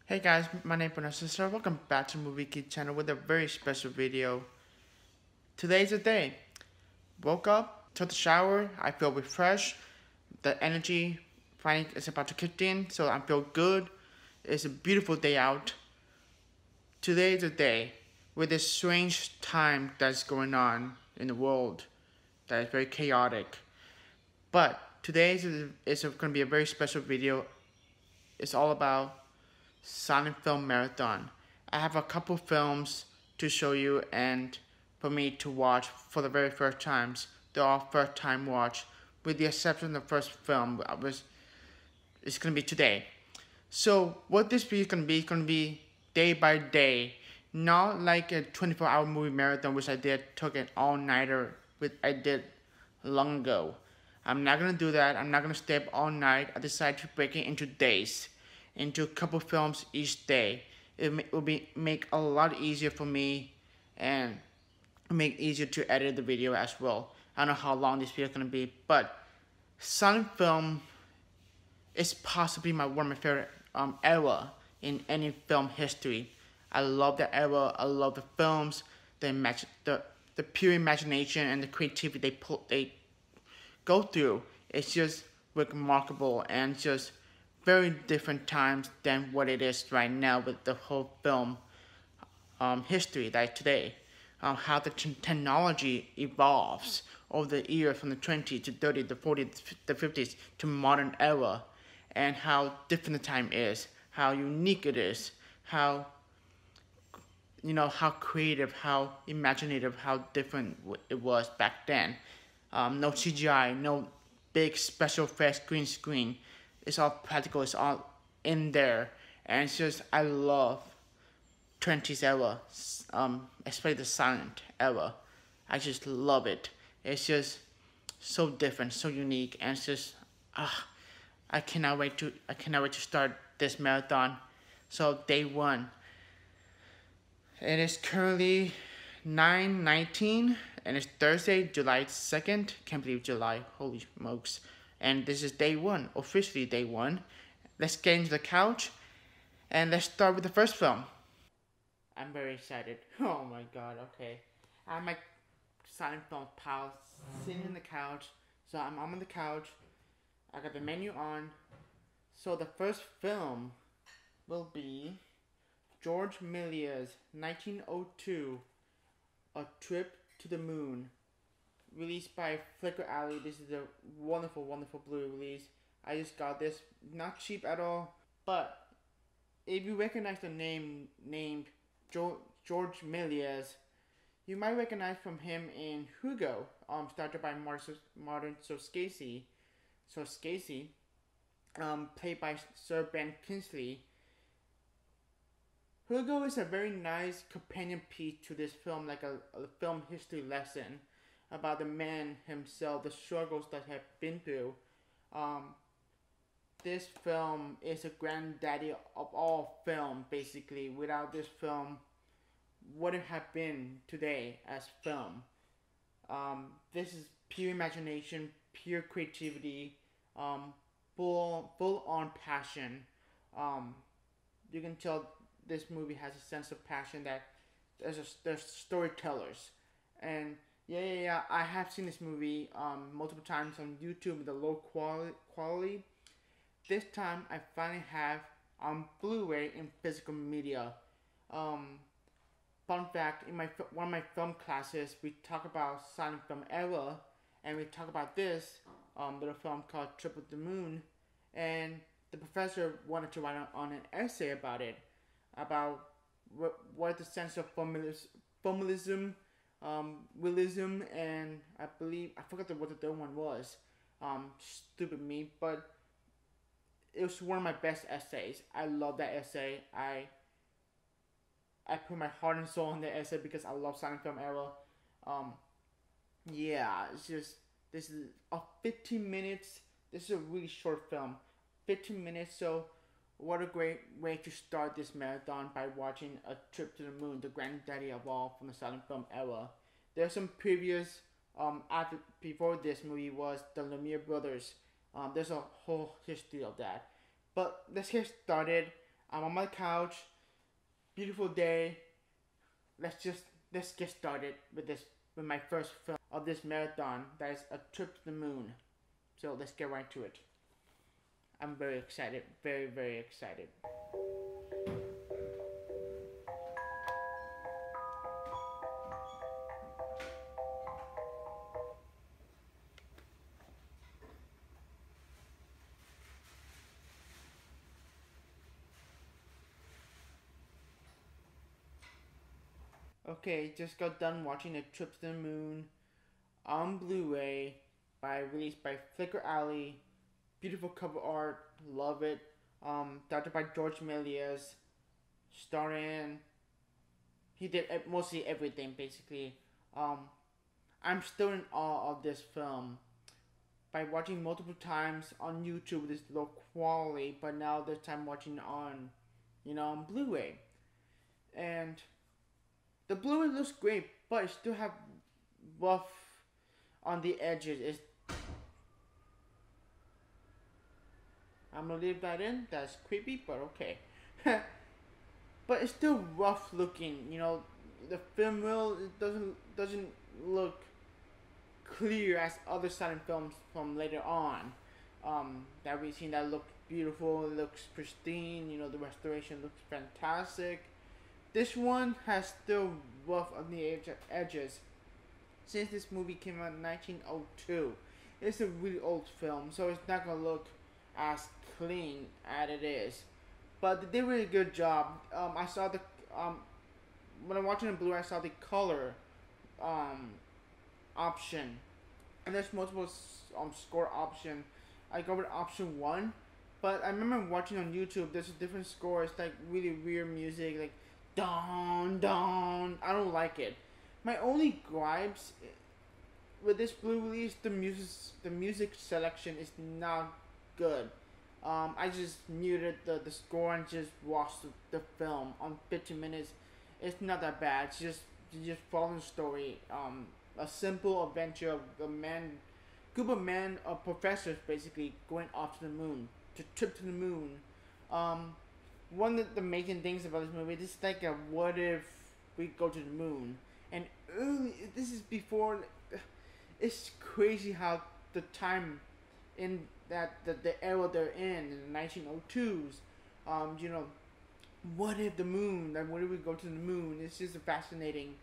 Hey guys, my name is Sister. Welcome back to Movie Geek channel with a very special video. Today's the day. Woke up, took the shower, I feel refreshed. The energy finally is about to kick in, so I feel good. It's a beautiful day out. Today's the day with this strange time that's going on in the world that is very chaotic. But today is going to be a very special video. It's all about silent film marathon. I have a couple films to show you and for me to watch for the very first times. They're all first time watch, with the exception of the first film. It's gonna be today. So what this video is gonna be day by day, not like a 24-hour movie marathon, which I took an all-nighter, which I did long ago. I'm not gonna do that. I'm not gonna stay up all night. I decided to break it into days, into a couple films each day. It will make a lot easier for me and make it easier to edit the video as well. I don't know how long this video is gonna be, but silent film is possibly one of my favorite era in any film history. I love that era. I love the films, the pure imagination and the creativity they go through. It's just remarkable and just very different times than what it is right now with the whole film history like today. How the technology evolves over the years from the 20s to 30s, the 40s, the 50s to modern era, and how different the time is, how unique it is, how how creative, how imaginative, how different it was back then. No CGI, no big special effects, green screen. It's all practical. It's all in there, and it's just I love 20s era, especially the silent era. I just love it. It's just so different, so unique, and it's just I cannot wait to start this marathon. So day one. It is currently 9:19 and it's Thursday, July 2nd. Can't believe July, holy smokes. And this is day one, officially day one. Let's get into the couch and let's start with the first film. I'm very excited. Oh my god, okay. I have my silent film pal sitting in the couch. So I'm on the couch. I got the menu on. So the first film will be George Méliès's 1902, A Trip to the Moon, released by Flicker Alley. This is a wonderful, wonderful Blu-ray release. I just got this, not cheap at all, but if you recognize the name named George Méliès, you might recognize from him in Hugo, started by Martin Scorsese, played by Sir Ben Kingsley. Hugo is a very nice companion piece to this film, like a film history lesson about the man himself, the struggles that he had been through. This film is a granddaddy of all film, basically. Without this film, what it have been today as film. This is pure imagination, pure creativity, full on passion. You can tell this movie has a sense of passion that there's storytellers, and yeah. I have seen this movie multiple times on YouTube with a low quality. This time I finally have on Blu-ray in physical media. Fun fact: in one of my film classes, we talk about silent film era, and we talk about this little film called Trip to the Moon, and the professor wanted to write on an essay about it, about what the sense of formalism, realism, and I forgot what the third one was. Stupid me, but it was one of my best essays. I love that essay. I put my heart and soul in the essay because I love silent film era. Yeah, it's just this is a 15 minutes. This is a really short film, 15 minutes. So what a great way to start this marathon by watching A Trip to the Moon, the granddaddy of all from the silent film era. There's some previous before this movie was the Lumiere brothers. There's a whole history of that. But let's get started. I'm on my couch, beautiful day. Let's get started with my first film of this marathon. That is A Trip to the Moon. So let's get right to it. I'm very excited, very, very excited. Okay, just got done watching A Trip to the Moon on Blu-ray released by Flicker Alley. Beautiful cover art, love it. Directed by George Méliès, starring. He did mostly everything basically. I'm still in awe of this film. By watching multiple times on YouTube with this low quality, but now this time watching on, on Blu-ray, and the Blu-ray looks great, but it still have rough on the edges. I'm gonna leave that in. That's creepy, but okay. But it's still rough looking. The film reel doesn't look clear as other silent films from later on. That we've seen that look beautiful, it looks pristine. The restoration looks fantastic. This one has still rough on the edges. Since this movie came out in 1902, it's a really old film, so it's not gonna look as clean as it is. But they did a really good job. I saw the when I'm watching the Blu-ray, I saw the color option, and there's multiple score option. I go with option 1, but I remember watching on YouTube. There's a different score. It's like really weird music, like down, down. I don't like it. My only gripes with this Blu release, the music selection is not good. I just muted the score and just watched the film on 15 minutes. It's not that bad. It's just following the story. A simple adventure of group of professors basically going off to the moon, to trip to the moon. One of the amazing things about this movie, this is like a what if we go to the moon. And this is before, it's crazy how the time in the era they're in the 1902s, what if the moon, like what if we go to the moon? It's just a fascinating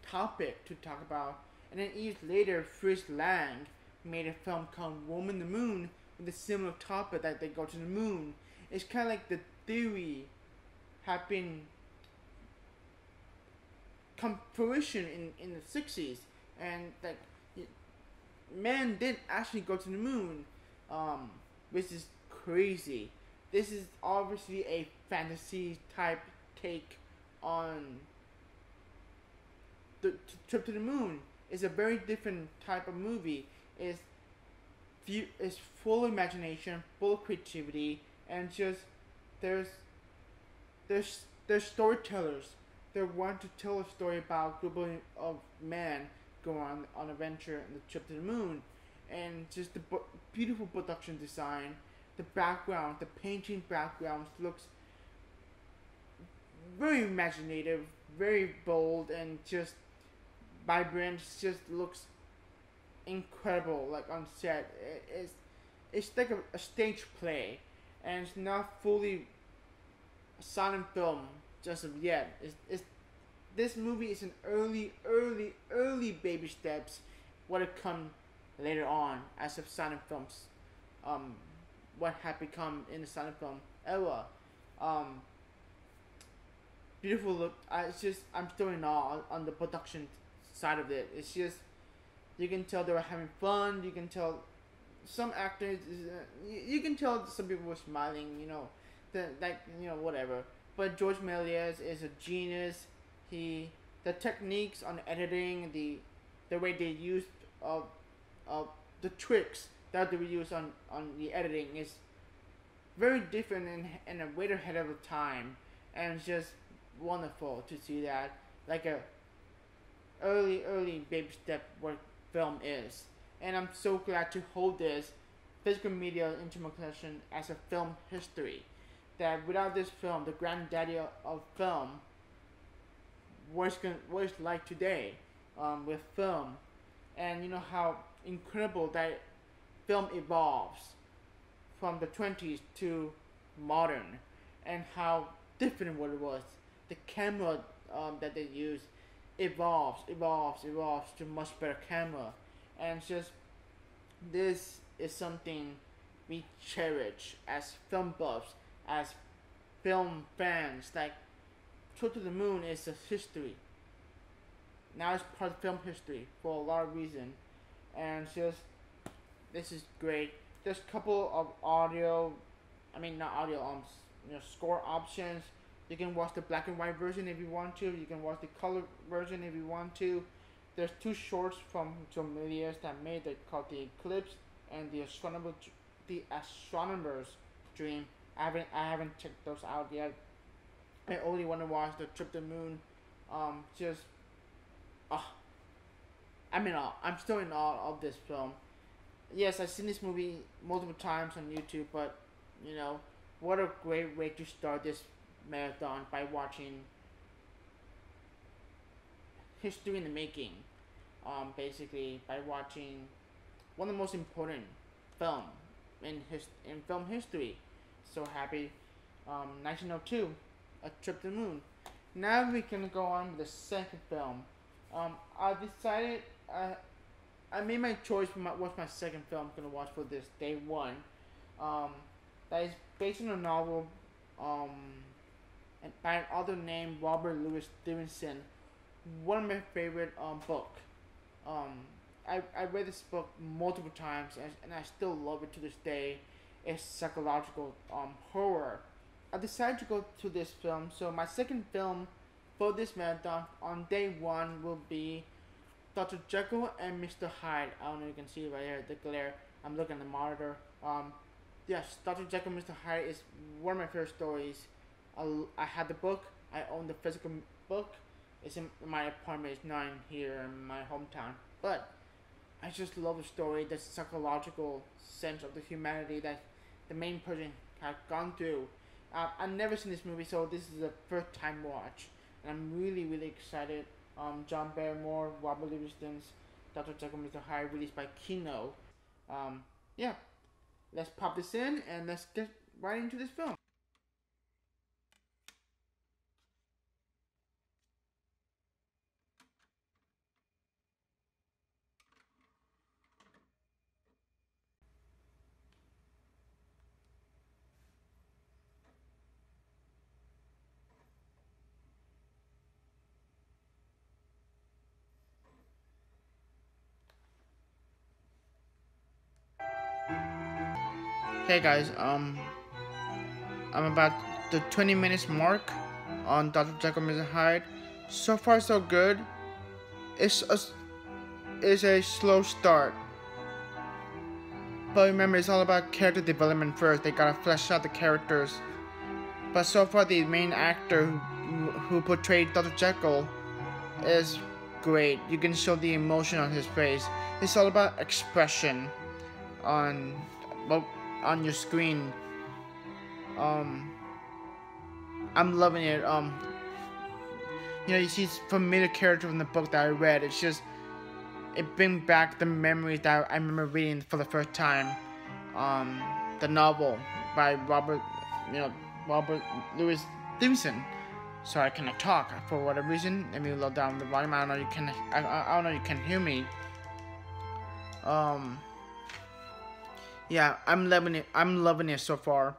topic to talk about. And then years later, Fritz Lang made a film called Woman in the Moon with a similar topic that they go to the moon. It's kind of like the theory had been come fruition in the 60s, and like man did actually go to the moon, which is crazy. This is obviously a fantasy type take on the trip to the moon. It's a very different type of movie. It's full of imagination, full of creativity, and just there's storytellers. They want to tell a story about a group of men going on an adventure and the trip to the moon, and just the beautiful production design, the background, the painting background looks very imaginative, very bold, and just vibrant. Just looks incredible, like on set. It's like a stage play, and it's not fully a silent film just of yet. This movie is an early baby steps what it come later on as of silent films, what had become in the silent film era. Beautiful look. I'm still in awe on the production side of it. It's just, you can tell they were having fun. You can tell some actors, you can tell some people were smiling, whatever. But George Méliès is a genius. The techniques on editing, the way they used the tricks that they use on the editing is very different and a way ahead of the time, and it's just wonderful to see that, like a early baby step what film is. And I'm so glad to hold this physical media into my collection as a film history. that without this film, the granddaddy of film, what it's like today, with film, and you know how incredible that film evolves from the 20s to modern, and how different what it was. The camera that they use evolves to much better camera, and it's just this is something we cherish as film buffs, as film fans. Like, Trip to the Moon is a history. Now it's part of film history for a lot of reasons, and it's just this is great. There's a couple of audio, I mean not audio, score options. You can watch the black and white version if you want to. You can watch the color version if you want to. There's two shorts from John Milius that made it called The Eclipse and The Astronomer's Dream. I haven't checked those out yet. I only want to watch the Trip to the Moon. I'm in awe. I'm still in awe of this film. Yes, I've seen this movie multiple times on YouTube, but you know, what a great way to start this marathon by watching history in the making. Basically by watching one of the most important film in film history. So happy. 1902, A Trip to the Moon. Now we can go on with the second film. I decided I made my choice for what's my second film I'm gonna watch for this day one. That is based on a novel and by an author named Robert Louis Stevenson. One of my favorite book. I read this book multiple times and I still love it to this day. It's psychological horror. I decided to go to this film, so my second film for this marathon on day one will be Dr. Jekyll and Mr. Hyde. I don't know if you can see it right here, the glare. I'm looking at the monitor. Yes, Dr. Jekyll and Mr. Hyde is one of my favorite stories. I had the book. I own the physical book. It's in my apartment. It's not in here in my hometown. But I just love the story, the psychological sense of the humanity that the main person had gone through. I've never seen this movie, so this is a first time watch. And I'm really, really excited. John Barrymore, Robert Livingston's Dr. Jekyll and Mr. Hyde, released by Kino. Yeah, let's pop this in and let's get right into this film. Hey guys, I'm about the 20 minutes mark on Dr. Jekyll and Mr. Hyde. So far so good. It's a slow start. But remember, it's all about character development first. They gotta flesh out the characters. But so far the main actor who portrayed Dr. Jekyll is great. You can show the emotion on his face. It's all about expression on your screen. I'm loving it. You know, you see familiar character from the book that I read. It's just, it brings back the memories that I remember reading for the first time. The novel by Robert Louis Stevenson. Sorry, I cannot talk for whatever reason. Let me low down the volume. I don't know you can. I don't know you can hear me. Yeah, I'm loving it. I'm loving it so far.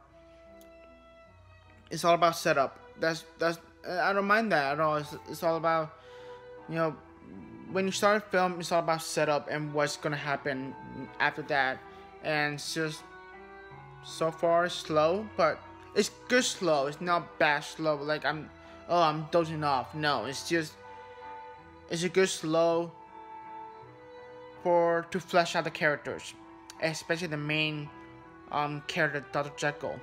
It's all about setup. That's I don't mind that at all. It's all about, you know, when you start a film, it's all about setup and what's gonna happen after that. And it's just so far slow, but it's good slow. It's not bad slow. Like I'm dozing off. No, it's just it's a good slow to flesh out the characters, especially the main character, Dr. Jekyll.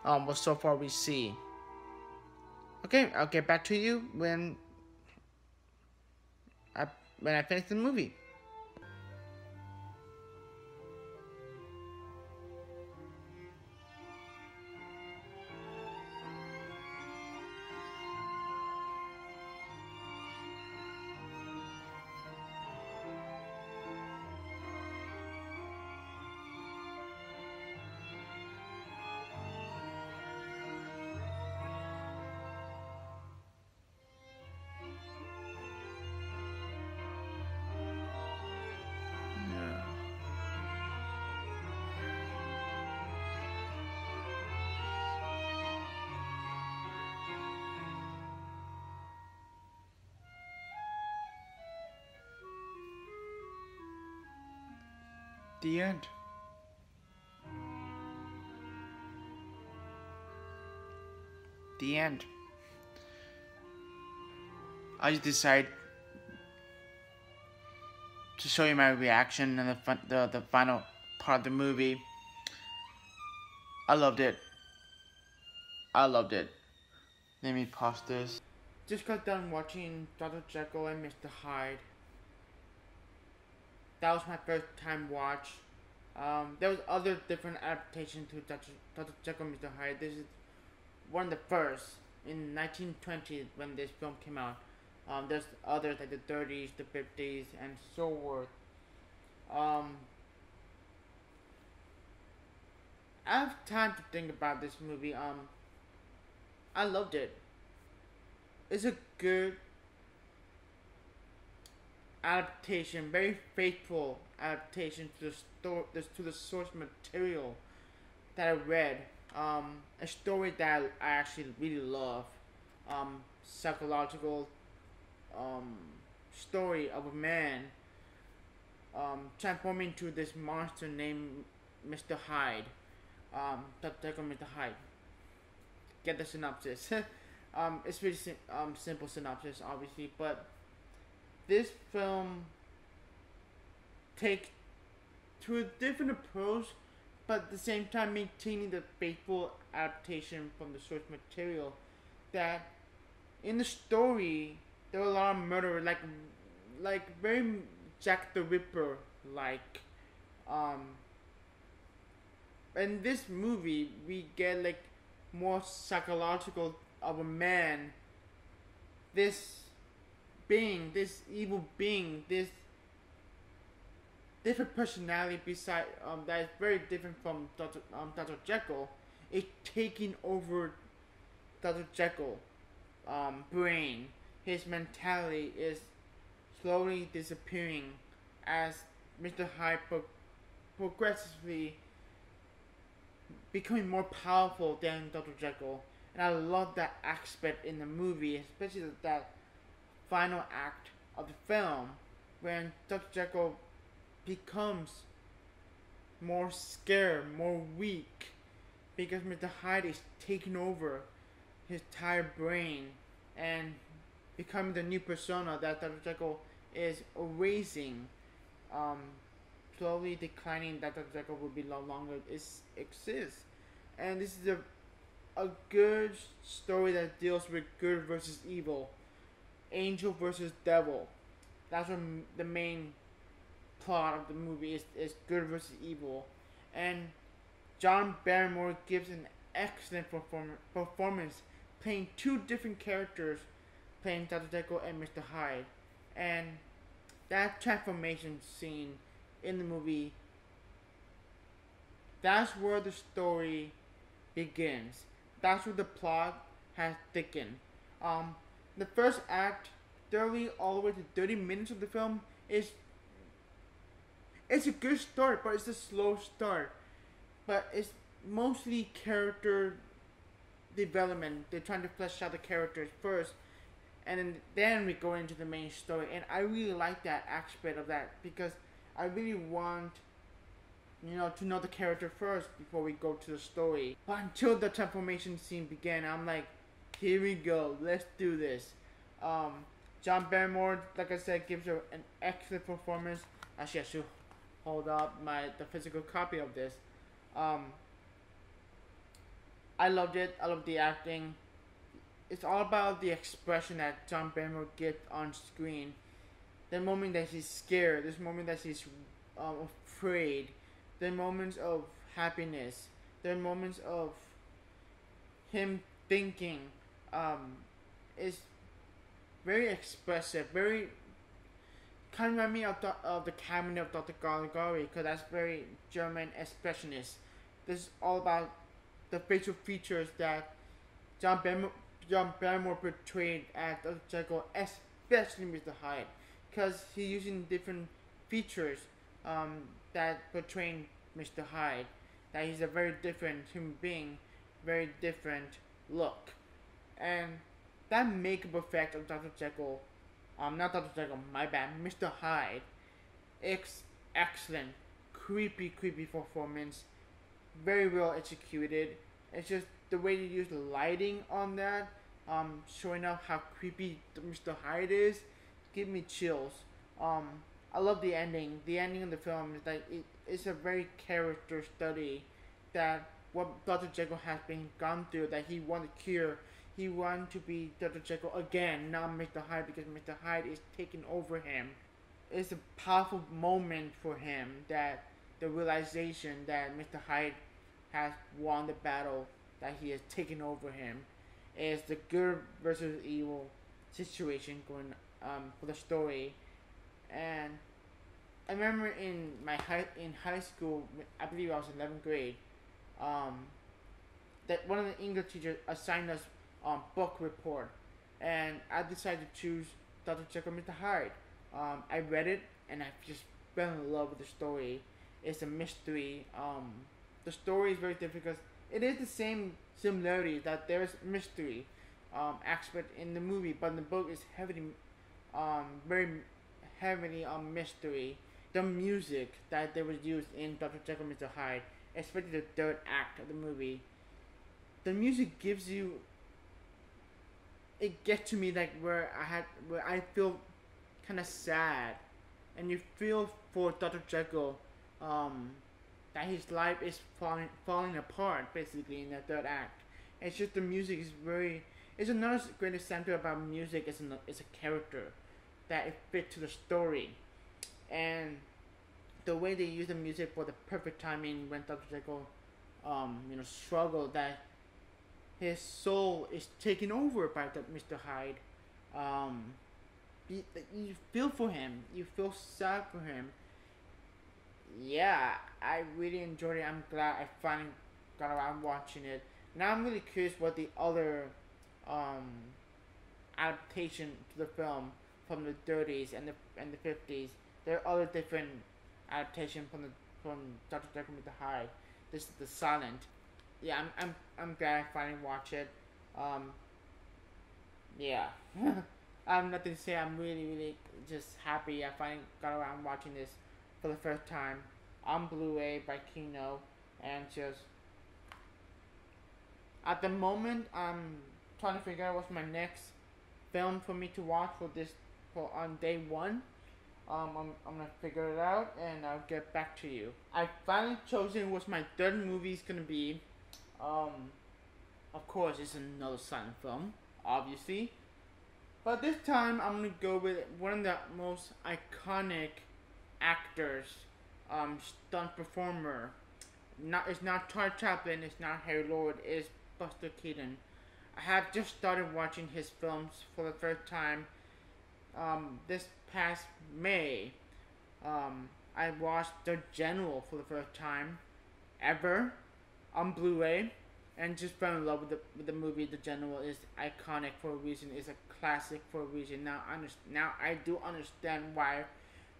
What so far we see. Okay, I'll get back to you when I finish the movie. The end. The end. I just decided to show you my reaction and the final part of the movie. I loved it. I loved it. Let me pause this. Just got done watching Dr. Jekyll and Mr. Hyde. That was my first time watch. There was other different adaptations to Dr. Jekyll and Mr. Hyde. This is one of the first in 1920 when this film came out. There's others like the 30s, the 50s, and so forth. I have time to think about this movie. I loved it. It's a good adaptation, very faithful adaptation to the source material that I read. A story that I actually really love. Psychological story of a man transforming into this monster named Mr. Hyde. Dr. Jekyll and Mr. Hyde. Get the synopsis. It's really simple synopsis, obviously, but this film takes to a different approach, but at the same time maintaining the faithful adaptation from the source material. That in the story there were a lot of murder, like very Jack the Ripper like. In this movie we get like more psychological of a man, this being, this evil being, this different personality beside that is very different from Dr. Jekyll, is taking over Dr. Jekyll brain. His mentality is slowly disappearing as Mr. Hyde progressively becoming more powerful than Dr. Jekyll. And I love that aspect in the movie, especially that final act of the film when Dr. Jekyll becomes more scared, more weak, because Mr. Hyde is taking over his entire brain and becoming the new persona that Dr. Jekyll is erasing, slowly declining. That Dr. Jekyll will be no longer exist. And this is a good story that deals with good versus evil, angel versus devil. That's what the main plot of the movie is good versus evil. And John Barrymore gives an excellent performance playing two different characters, playing Dr. Jekyll and Mr. Hyde. And that transformation scene in the movie, that's where the story begins. That's where the plot has thickened. The first act, 30 all the way to 30 minutes of the film, it's a good start, but it's a slow start. But it's mostly character development. They're trying to flesh out the characters first, and then we go into the main story. And I really like that aspect of that, because I really want, to know the character first before we go to the story. But until the transformation scene began, I'm like, here we go, let's do this. John Barrymore, like I said, gives her an excellent performance. Actually, I should hold up the physical copy of this. I loved it. I loved the acting. It's all about the expression that John Barrymore gives on screen. The moment that she's scared, this moment that she's afraid, the moments of happiness, the moments of him thinking, is very expressive, very kind of remind me of the Cabinet of Dr. Caligari, because that's very German expressionist. This is all about the facial features that John Barrymore portrayed as Dr. Jekyll, especially Mr. Hyde, because he's using different features that portray Mr. Hyde, that he's a very different human being, very different look. And that makeup effect of Dr. Jekyll, not Dr. Jekyll, my bad, Mr. Hyde, it's excellent. creepy performance, very well executed. It's just the way they use the lighting on that, showing up how creepy Mr. Hyde is, give me chills. I love the ending. The ending of the film is like it's a very character study that what Dr. Jekyll has been gone through, that he wanted to cure. He wanted to be Dr. Jekyll again, not Mr. Hyde, because Mr. Hyde is taking over him. It's a powerful moment for him, that the realization that Mr. Hyde has won the battle, that he has taken over him. Is the good versus evil situation going for the story. And I remember in high school, I believe I was in 11th grade, that one of the English teachers assigned us book report, and I decided to choose Dr. Jekyll and Mr. Hyde. I read it and I just fell in love with the story. It's a mystery. The story is very difficult. It is the same similarity that there's mystery aspect in the movie, but the book is heavily, very heavily on mystery. The music that they was used in Dr. Jekyll and Mr. Hyde, especially the third act of the movie, the music gives you. It gets to me like where I feel kind of sad, and you feel for Dr. Jekyll, that his life is falling apart basically in the third act. It's just the music is very. It's another great example about music is a character that it fits to the story, and the way they use the music for the perfect timing when Dr. Jekyll, struggle that his soul is taken over by Mr. Hyde. You feel for him. You feel sad for him. Yeah, I really enjoyed it. I'm glad I finally got around watching it. Now I'm really curious what the other adaptation to the film from the 30s and the 50s. There are other different adaptations from Dr. Jekyll and Mr. Hyde. This is the silent. Yeah, I'm glad I finally watched it. Yeah. I have nothing to say. I'm really just happy I finally got around watching this for the first time on Blu-ray by Kino, and just at the moment I'm trying to figure out what's my next film for me to watch for on day one. I'm gonna figure it out and I'll get back to you. I finally chosen what my third movie is gonna be. Of course, it's another silent film, obviously. But this time, I'm gonna go with one of the most iconic actors, stunt performer. It's not Todd Chaplin, it's not Harry Lord, it's Buster Keaton. I have just started watching his films for the first time. This past May, I watched The General for the first time ever on Blu-ray, and just fell in love with the movie. The General is iconic for a reason. It's a classic for a reason. Now I do understand why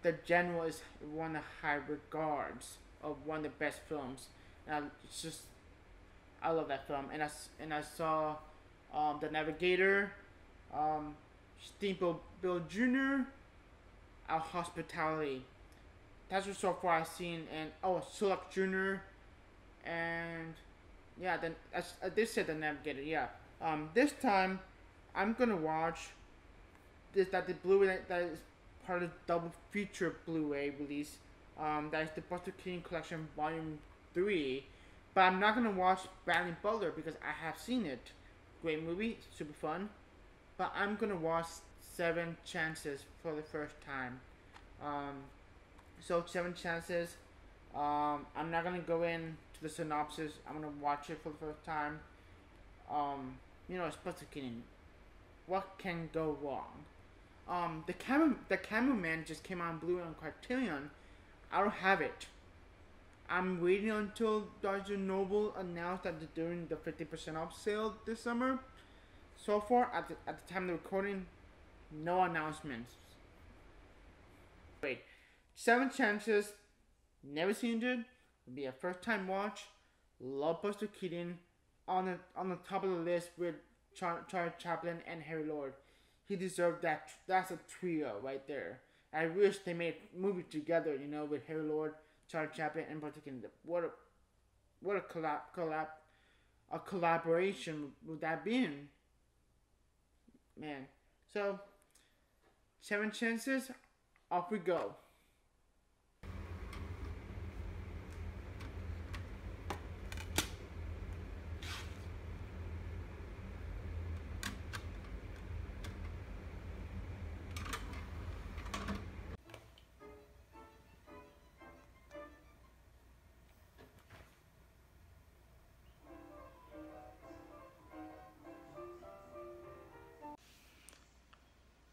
The General is one of the high regards of one of the best films. Now it's just, I love that film. And I saw The Navigator, Steamboat Bill Jr., Our Hospitality. That's what so far I've seen. And Sulak Jr. and yeah, then I did say The Navigator. Yeah. This time I'm gonna watch the Blu-ray that is part of the double feature Blu-ray release. That is the Buster Keaton Collection Volume 3. But I'm not gonna watch Bradley Butler because I have seen it. Great movie, super fun. But I'm gonna watch Seven Chances for the first time. So Seven Chances. I'm not gonna go in to the synopsis. I'm gonna watch it for the first time. It's Buster Keaton. What can go wrong? The Cameraman just came on Blu-ray on Criterion. I don't have it. I'm waiting until Barnes & Noble announced that they're doing the 50% off sale this summer. So far, at the time of the recording, no announcements. Wait, Seven Chances. Never seen it. Would be a first time watch. Love Buster Keaton. On the top of the list with Charlie Chaplin and Harry Lord. He deserved that. That's a trio right there. I wish they made a movie together, with Harry Lord, Untitled Chapter and particular, what a collaboration would that be in? Man. So, 7 chances, off we go.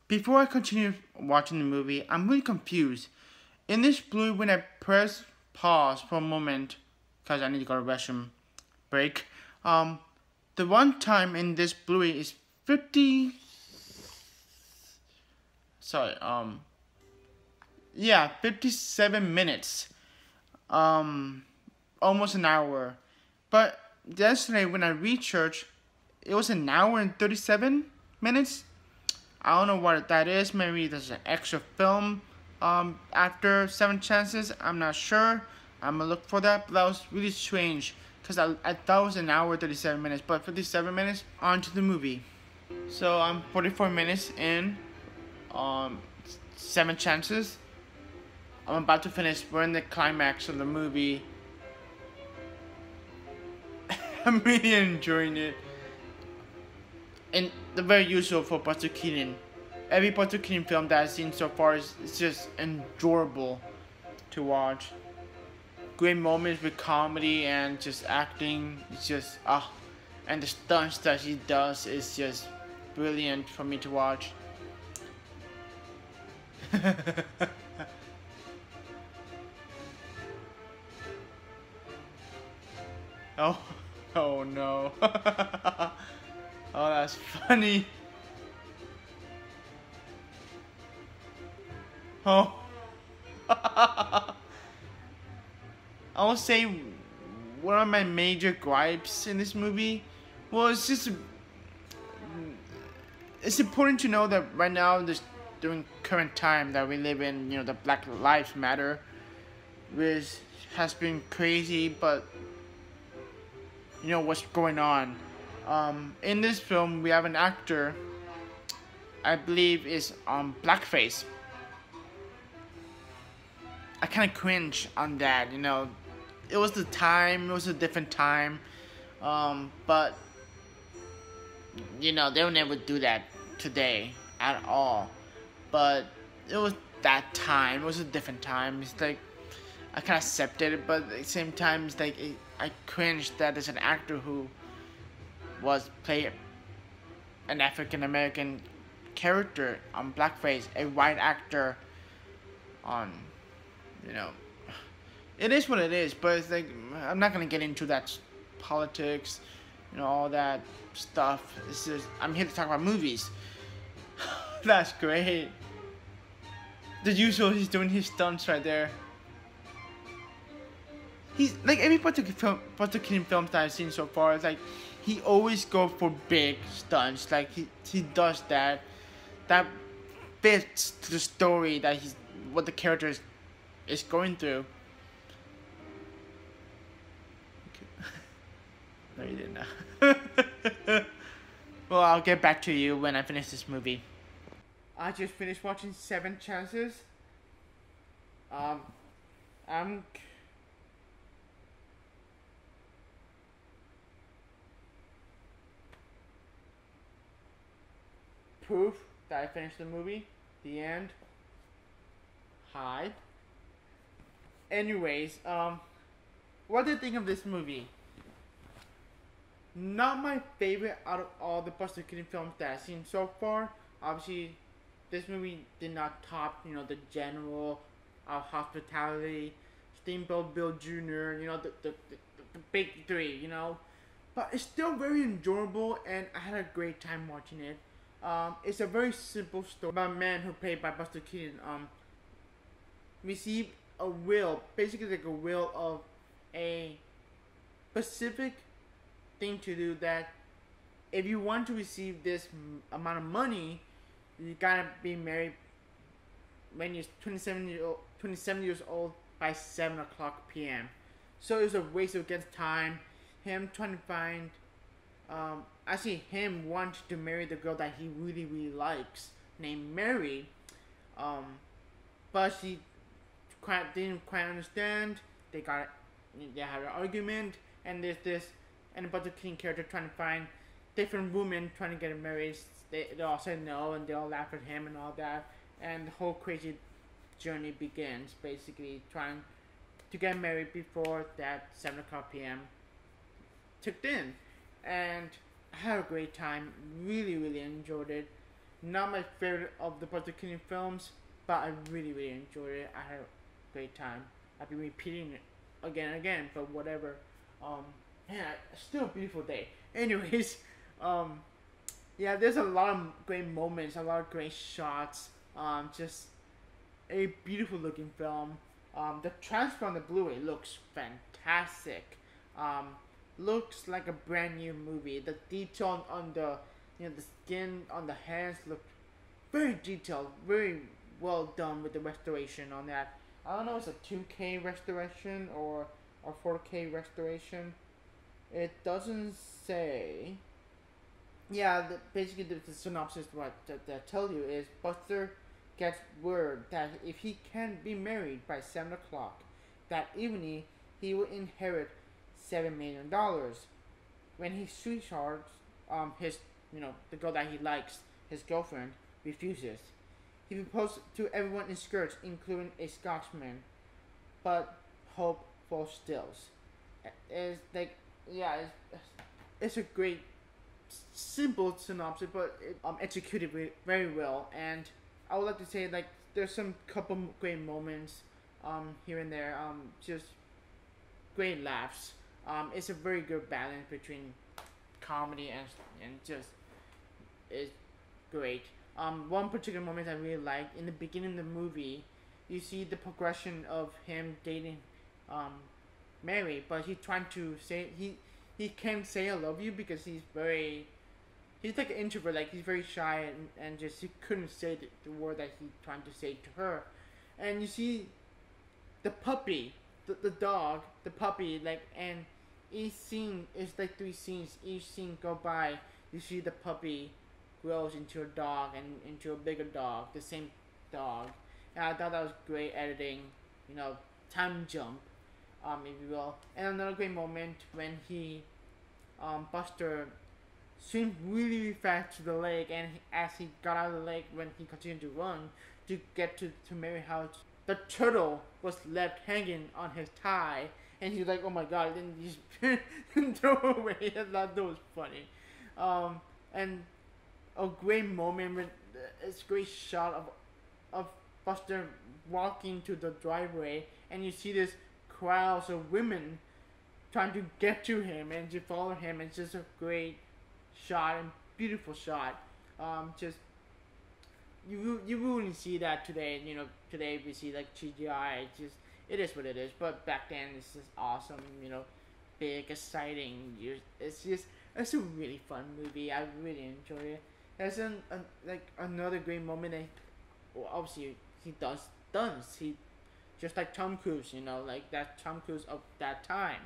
Before I continue watching the movie, I'm really confused. In this Blu-ray, when I press pause for a moment, because I need to go to the restroom break, the runtime in this Blu-ray is 57 minutes. Almost an hour. But yesterday when I researched, it was an hour and 37 minutes. I don't know what that is. Maybe there's an extra film after 7 chances. I'm not sure. I'm gonna look for that. But that was really strange because I thought it was an hour 37 minutes, but 57 minutes. On to the movie. So I'm 44 minutes in. 7 chances. I'm about to finish. We're in the climax of the movie. I'm really enjoying it. And the very usual for Buster Keaton. Every Buster Keaton film that I've seen so far is just enjoyable to watch. Great moments with comedy and just acting. It's just and the stunts that he does is just brilliant for me to watch. Oh no. Oh, that's funny. Oh. I will say one of my major gripes in this movie was just it's important to know that right now, during current time that we live in, the Black Lives Matter, which has been crazy, but what's going on. In this film, we have an actor, I believe is blackface. I kind of cringe on that, It was the time, it was a different time, but, they'll never do that today at all. But it was that time, it was a different time. It's like, I kind of accepted it, but at the same time, it's like, I cringe that there's an actor who play an African American character on blackface, a white actor on, it is what it is. But it's like, I'm not gonna get into that politics, all that stuff. It's just, I'm here to talk about movies. That's great. The usual, he's doing his stunts right there. He's like every Buster Keaton films that I've seen so far. It's like he always go for big stunts. Like he does that fits to the story that what the character is going through. No, you didn't. Well, I'll get back to you when I finish this movie. I just finished watching 7 Chances. I'm proof that I finished the movie. The end. Hi. Anyways, what do you think of this movie? Not my favorite out of all the Buster Keaton films that I've seen so far. Obviously, this movie did not top, the General, Hospitality, Steamboat Bill Jr., the big three, But it's still very enjoyable, and I had a great time watching it. It's a very simple story about a man who played by Buster Keaton, received a will, basically like a will of a specific thing to do, that if you want to receive this amount of money, you gotta be married when you're 27 years old by 7 o'clock p.m. So it was a waste of against time. Him trying to find, actually him wanting to marry the girl that he really, really likes, named Mary. But she didn't quite understand. They had an argument, and there's this, and a bunch of teen character trying to find different women trying to get married. They all say no, and they all laugh at him and all that, and the whole crazy journey begins. Basically, trying to get married before that 7 o'clock p.m. ticked in, and I had a great time. Really, really enjoyed it. Not my favorite of the Buster Keaton films, but I really, really enjoyed it. I had a great time. I've been repeating it again and again, but whatever. Man, still a beautiful day. Anyways, yeah, there's a lot of great moments, a lot of great shots. Just a beautiful looking film. The transfer on the Blu-ray looks fantastic. Looks like a brand new movie. The detail on the the skin on the hands look very detailed, very well done with the restoration on that. I don't know if it's a 2K restoration or a 4K restoration. It doesn't say. Yeah, basically the synopsis what that tell you is Buster gets word that if he can be married by 7 o'clock that evening, he will inherit $7 million. When his sweetheart, his the girl that he likes, his girlfriend, refuses. He proposed to everyone in skirts, including a Scotsman, but hope for stills. It's like, yeah, it's a great, simple synopsis, but it executed very well. And I would like to say, like, there's some couple great moments here and there, just great laughs. It's a very good balance between comedy and just it's great. One particular moment I really like in the beginning of the movie, you see the progression of him dating Mary, but he's trying to say he can't say I love you because he's like an introvert, like he's very shy and just he couldn't say the word that he's trying to say to her. And you see the puppy, the dog, the puppy, like, and each scene is like 3 scenes. Each scene go by, you see the puppy grows into a dog and into a bigger dog, the same dog. And I thought that was great editing, time jump, if you will. And another great moment when Buster swim really fast to the lake, and as he got out of the lake, when he continued to run to get to Mary's house, the turtle was left hanging on his thigh, and he's like, oh my god, then he just throw it away. I thought that was funny. And a great moment when it's a great shot of Buster walking to the driveway, and you see this crowds of women trying to get to him and to follow him. It's just a great shot and beautiful shot. Just you wouldn't see that today. Today we see like CGI. It is what it is. But back then it's just awesome. Big, exciting. It's a really fun movie. I really enjoy it. There's another great moment. Obviously he does stunts. He just like Tom Cruise. Like that Tom Cruise of that time.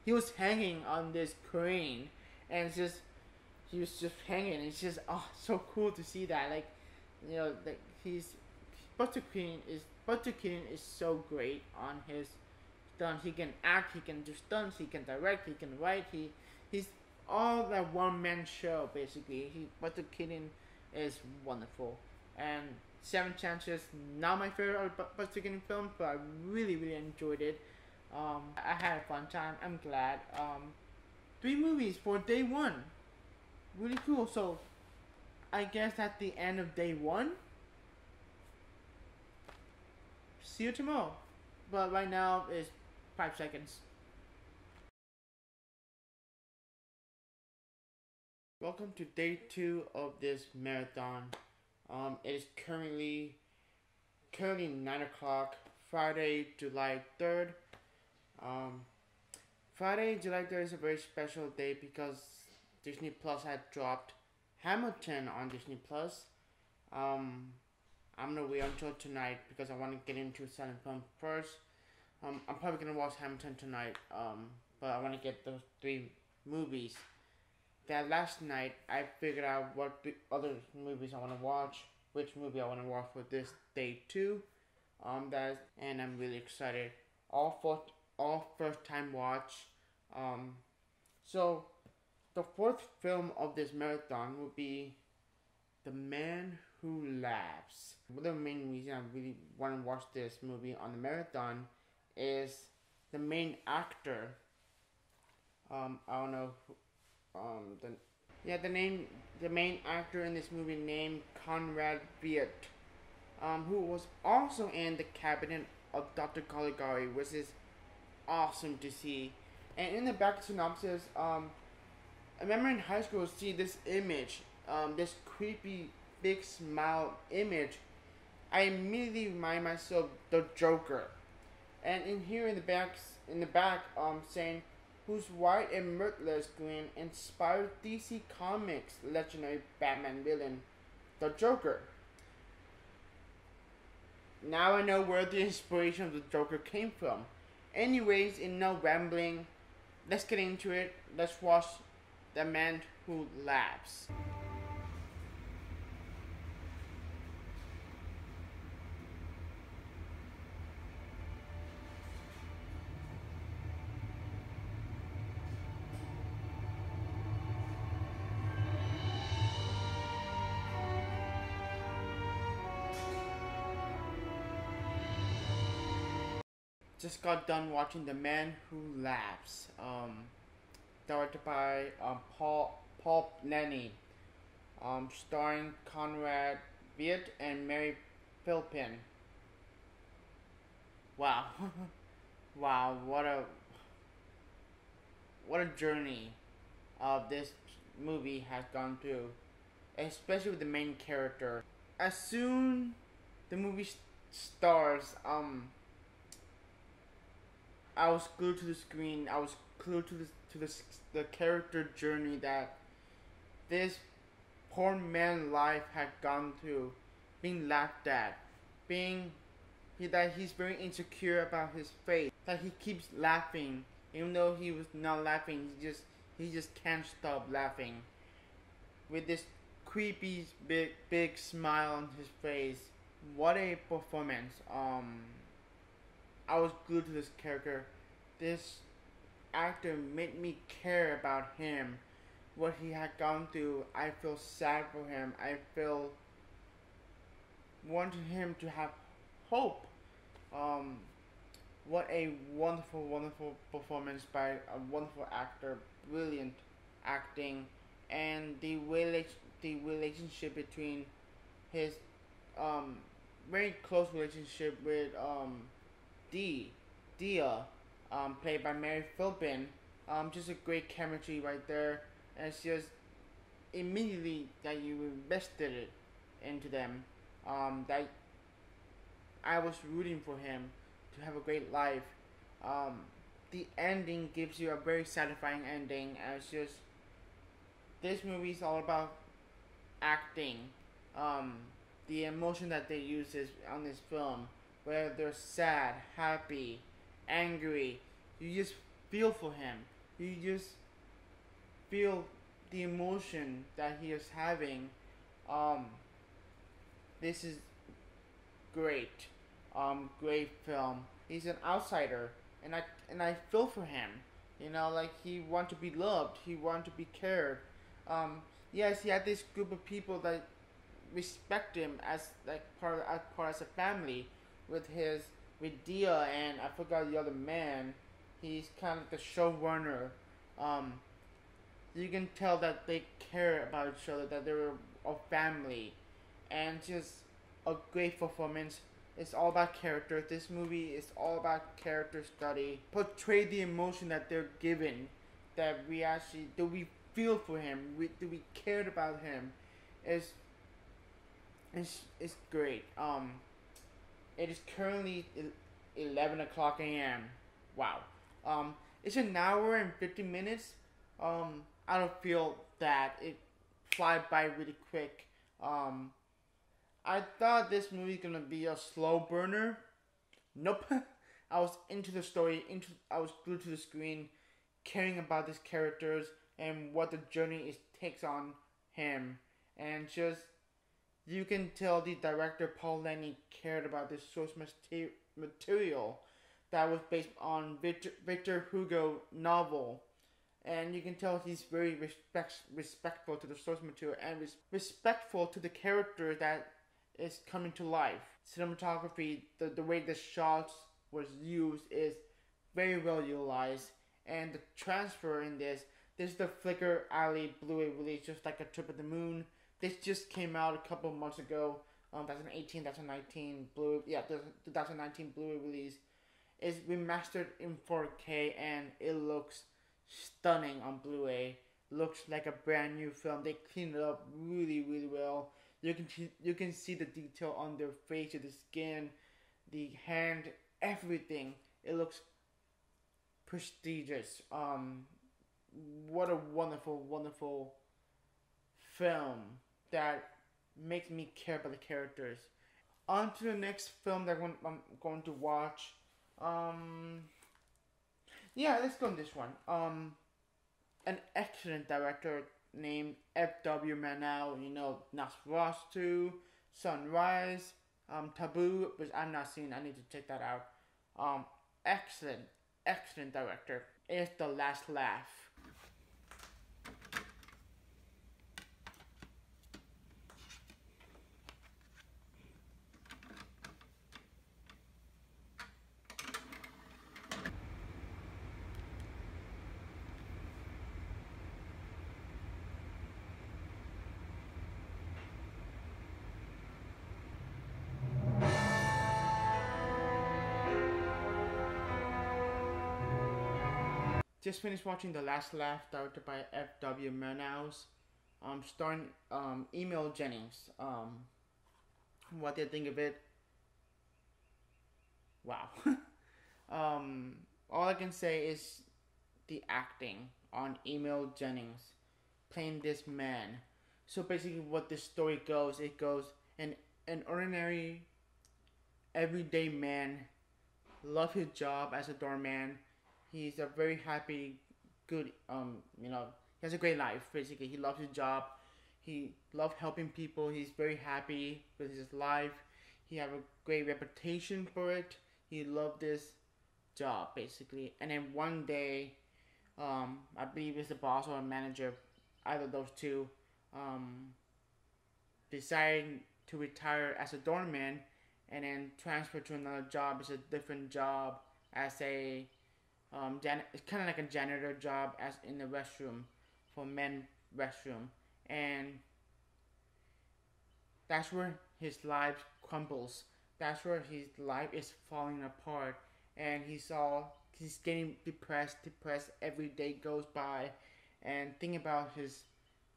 He was hanging on this crane, and he was just hanging. It's just so cool to see that. Like, like Buster Keaton is so great on his stunts. He can act, he can do stunts, he can direct, he can write. He's all that one man show basically. Buster Keaton is wonderful. And Seven Chances, not my favorite Buster Keaton film, but I really, really enjoyed it. I had a fun time. I'm glad. 3 movies for day 1. Really cool. So, I guess that's the end of day 1. See you tomorrow. But right now is 5 seconds. Welcome to day 2 of this marathon. It is currently 9 o'clock, Friday, July 3rd. Friday, July 3rd is a very special day because Disney Plus had dropped Hamilton on Disney Plus. I'm gonna wait until tonight because I want to get into silent film first. I'm probably gonna watch Hamilton tonight. But I want to get those 3 movies. That last night I figured out what the other movies I want to watch, which movie I want to watch for this day too. And I'm really excited. All first time watch. So the fourth film of this marathon will be The Man Who Laughs. One of the main reasons I really want to watch this movie on the marathon is the main actor. I don't know. The main actor in this movie named Conrad Viet, who was also in the cabinet of Dr. Caligari, which is awesome to see. And in the back synopsis, I remember in high school see this image, this creepy big smile image. I immediately remind myself the Joker, and in here in the back, saying, whose white and mirthless grin inspired DC Comics' legendary Batman villain, the Joker. Now I know where the inspiration of the Joker came from. Anyways, in no rambling, let's get into it. Let's watch The Man Who Laughs. Just got done watching The Man Who Laughs, directed by Paul Lenny, starring Conrad Viet and Mary Philpin. Wow, wow, what a journey this movie has gone through, especially with the main character. As soon the movie stars, I was glued to the screen. I was glued to the character journey that this poor man's life had gone through, being laughed at, that he's very insecure about his face, that he keeps laughing even though he was not laughing. He just can't stop laughing with this creepy big smile on his face. What a performance! I was glued to this character. This actor made me care about him, what he had gone through. I feel sad for him. I feel wanting him to have hope. What a wonderful performance by a wonderful actor. Brilliant acting, and the relationship between his very close relationship with Dia, played by Mary Philpin. Just a great chemistry right there, and it's just immediately that you invested it into them. That I was rooting for him to have a great life. The ending gives you a very satisfying ending, and it's just this movie is all about acting. The emotion that they use is on this film, whether they're sad, happy, angry, you just feel for him. You just feel the emotion that he is having. This is great. Great film. He's an outsider, and I feel for him. You know, like he wants to be loved. He wants to be cared. Yes, he had this group of people that respect him as like part as a family with Dia, and I forgot the other man. He's kind of the showrunner. You can tell that they care about each other, that they're a family, and just a great performance. It's all about character. This movie is all about character study. Portray the emotion that they're given, that we feel for him, do we cared about him. It's great. It is currently 11 o'clock a.m. Wow. It's an hour and 50 minutes. I don't feel that it fly by really quick. I thought this movie gonna be a slow burner. Nope. I was into the story. I was glued to the screen, caring about these characters and what the journey takes on him, and just you can tell the director Paul Lenny cared about this source material that was based on Victor Hugo novel, and you can tell he's very respectful to the source material and respectful to the character that is coming to life. Cinematography, the way the shots was used is very well utilized, and the transfer in this is the Flickr Alley Blu-ray release, just like A Trip of the Moon. This just came out a couple of months ago. 2018, 2019 the 2019 Blu-ray release is remastered in 4K, and it looks stunning on Blu-ray. Looks like a brand new film. They cleaned it up really well. You can see the detail on their face, the skin, the hand, everything. It looks prestigious. What a wonderful film that makes me care about the characters. On to the next film that I'm going to watch. Yeah, let's go on this one. An excellent director named F.W. Murnau. You know, Nosferatu, Sunrise, Taboo, which I've not seen. I need to check that out. Excellent director. It's The Last Laugh. Just finished watching The Last Laugh, directed by F.W. Murnau, starring Emil Jennings. What do you think of it? Wow. All I can say is the acting on Emil Jennings playing this man. So basically, what this story goes, it goes an ordinary, everyday man, love his job as a doorman. He's a very happy, good, he has a great life, basically. He loves his job. He loves helping people. He's very happy with his life. He have a great reputation for it. He loved this job, basically. And then one day, I believe it's the boss or a manager, either of those two, decided to retire as a doorman and then transfer to another job. It's a different job as a it's kind of like a janitor job as in the restroom, for men restroom, and that's where his life crumbles. That's where his life is falling apart, and he's getting depressed every day goes by, and think about his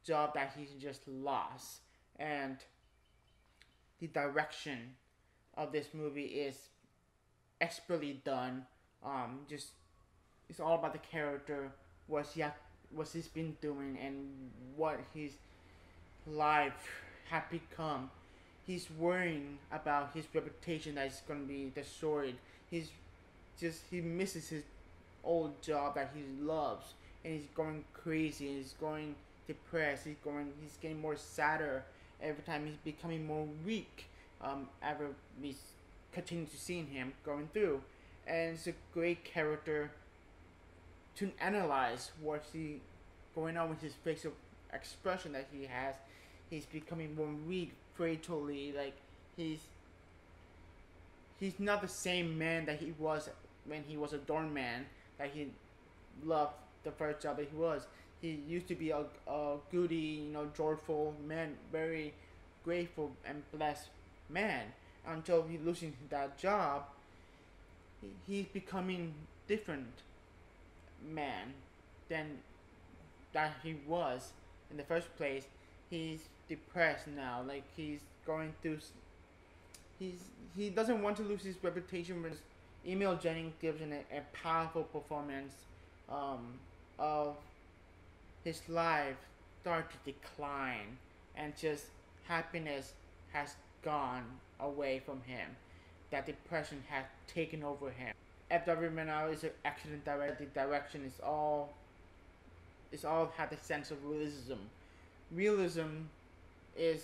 job that he just lost. And the direction of this movie is expertly done. Just it's all about the character, what he's been doing, and what his life had become. He's worrying about his reputation that is going to be destroyed. He misses his old job that he loves, and he's going crazy. He's going depressed. He's getting more sadder every time. He's becoming more weak. Ever we continue to seeing him going through, and it's a great character to analyze what's going on with his facial expression that he has. He's becoming more weak, fatally. Like he's not the same man that he was when he was a doorman. That he loved the first job that he was. He used to be a goody, joyful man, very grateful and blessed man. Until he losing that job, he's becoming different man than that he was in the first place. He's depressed now. Like he's going through. He doesn't want to lose his reputation. When Emil Jennings gives a powerful performance of his life start to decline, and just happiness has gone away from him. That depression had taken over him. FW Manal is an excellent director. The direction is all had the sense of realism. Realism is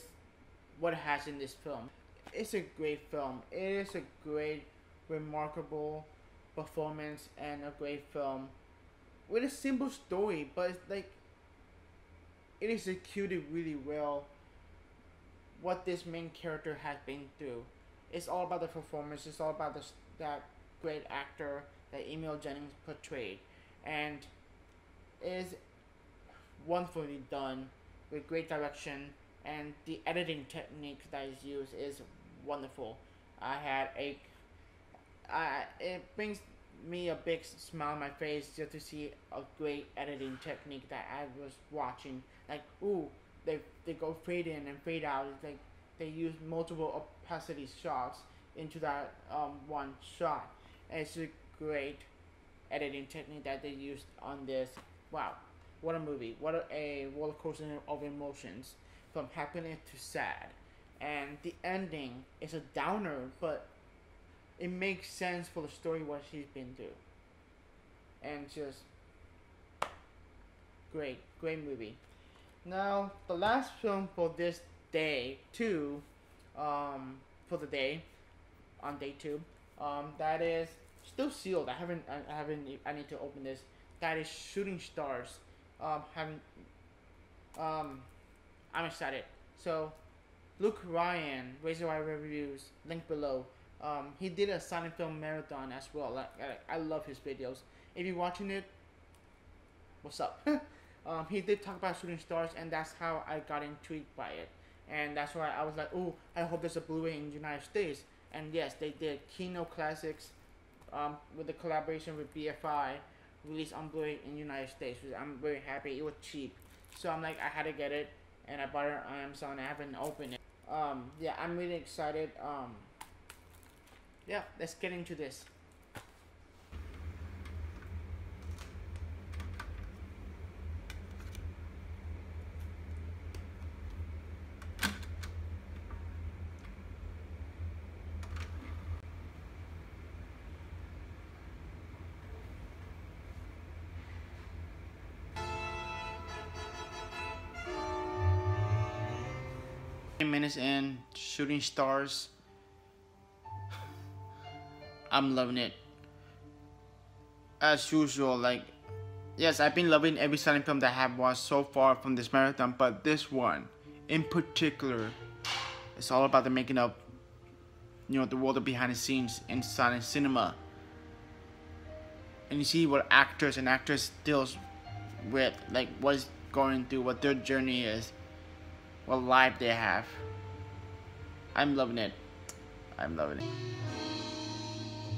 what it has in this film. It's a great film. It is a great, remarkable performance and a great film with a simple story, but it's like it is executed really well. What this main character has been through. It's all about the performance. It's all about that great actor that Emil Jennings portrayed, and it is wonderfully done with great direction, and the editing technique that is used is wonderful. It brings me a big smile on my face just to see a great editing technique that I was watching. Like, ooh, they go fade in and fade out. It's like they use multiple opacity shots into that one shot. And it's a great editing technique that they used on this. Wow, what a movie! What a roller coaster of emotions, from happiness to sad. And the ending is a downer, but it makes sense for the story what she's been through. And just great movie. Now the last film for this day for the day on day 2, that is still sealed. I need to open this. That is Shooting Stars. I'm excited. So Luke Ryan, RazorwireReviews, link below. He did a silent film marathon as well. I love his videos. If you're watching it, what's up? He did talk about Shooting Stars, and that's how I got intrigued by it. And that's why I was like, oh, I hope there's a Blu-ray in the United States. And yes, they did. Kino Classics, with the collaboration with BFI, released on Blu-ray in the United States. I'm very happy. It was cheap. So I'm like, I had to get it. And I bought it on Amazon. I haven't opened it. Yeah, I'm really excited. Yeah, let's get into this. Minutes in, Shooting Stars. I'm loving it. As usual, like, yes, I've been loving every silent film that I have watched so far from this marathon, but this one, in particular, it's all about the making of, the world of behind the scenes in silent cinema. And you see what actors and actresses deals with, like, what's going through, what their journey is, what life they have. I'm loving it. I'm loving it.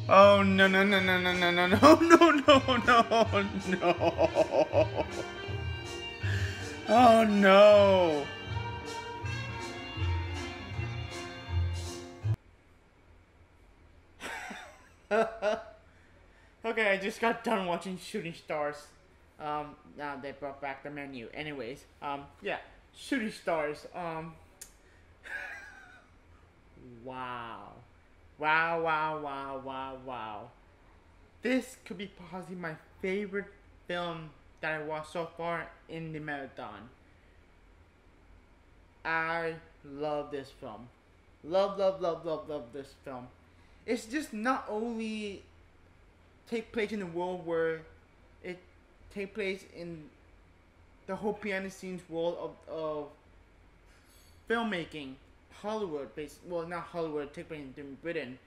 Oh no. Oh no. Okay, I just got done watching Shooting Stars. Now they brought back the menu. Anyways, yeah, Shooting Stars. Wow. This could be possibly my favorite film that I watched so far in the marathon. I love this film. Love this film. It's just not only take place in a world where it take place in the whole behind the scenes world of filmmaking. Hollywood, well, not Hollywood, take place in Britain.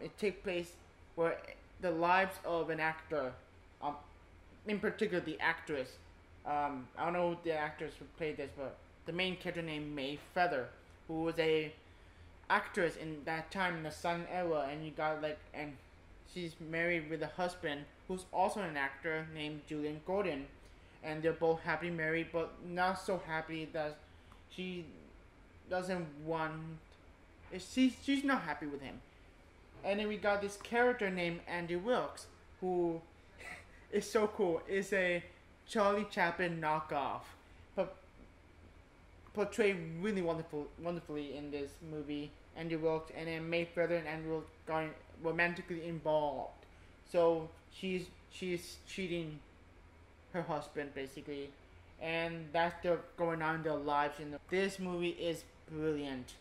It takes place where the lives of an actor, in particular the actress, I don't know the actress who played this, but the main character named May Feather, who was a actress in that time in the silent era, and she's married with a husband who's also an actor named Julian Gordon, and they're both happily married, but not so happy that she doesn't want. She's not happy with him. And then we got this character named Andy Wilkes, who is so cool. Is a Charlie Chaplin knockoff, but portrayed really wonderfully in this movie. Andy Wilkes, and then Mayfeather and Andy Wilkes got romantically involved. So she's cheating her husband basically, and that's still going on in their lives. And this movie is brilliant.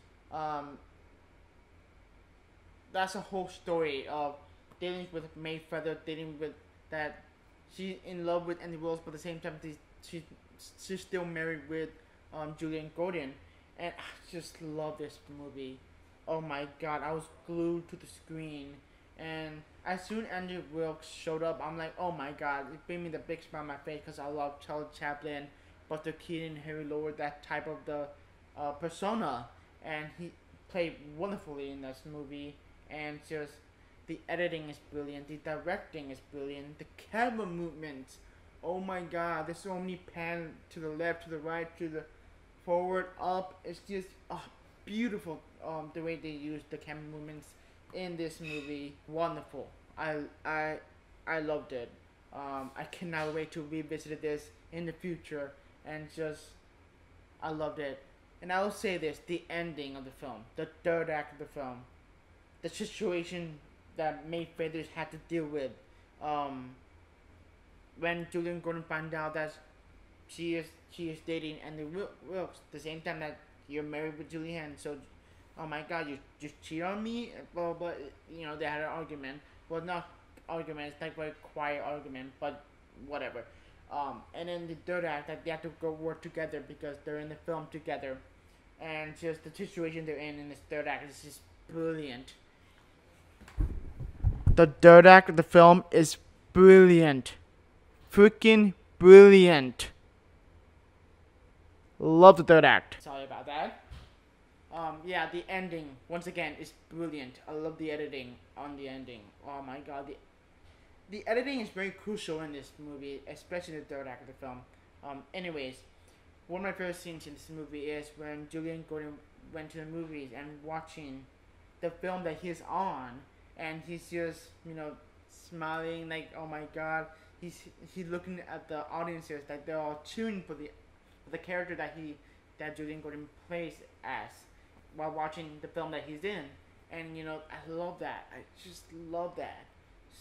That's a whole story of dealing with Mayfeather, dealing with that she's in love with Andy Wilkes, but at the same time she's still married with Julian Gordon, and I just love this movie. Oh my god, I was glued to the screen, and as soon as Andy Wilkes showed up, I'm like, oh my god, it gave me the big smile on my face because I love Charlie Chaplin, Buster Keaton, Harry Lord, that type of the persona, and he played wonderfully in this movie, and just the editing is brilliant, the directing is brilliant, the camera movements, oh my god, there's so many pan to the left, to the right, to the forward, up, it's just beautiful, the way they use the camera movements in this movie, wonderful. I loved it. I cannot wait to revisit this in the future, and just I loved it. And I will say this: the ending of the film, the third act of the film, the situation that Mayfeather had to deal with, when Julian Gordon found out that she is dating Andy Wilkes at the same time that you're married with Julianne, so oh my god, you just cheat on me, blah, blah, blah. You know, they had an argument. Well, not argument, it's like a very quiet argument, but whatever. And then the third act, that they have to go work together because they're in the film together, and just the situation they're in this third act is just brilliant. The third act of the film is brilliant, freaking brilliant. Love the third act. Sorry about that. Yeah, the ending once again is brilliant. I love the editing on the ending. Oh my god, the editing is very crucial in this movie, especially the third act of the film. Anyways, one of my favorite scenes in this movie is when Julian Gordon went to the movies and watching the film that he's on, and he's just, you know, smiling like, oh my god. He's looking at the audiences, like they're all cheering for the character that Julian Gordon plays as while watching the film that he's in. And you know, I love that. I just love that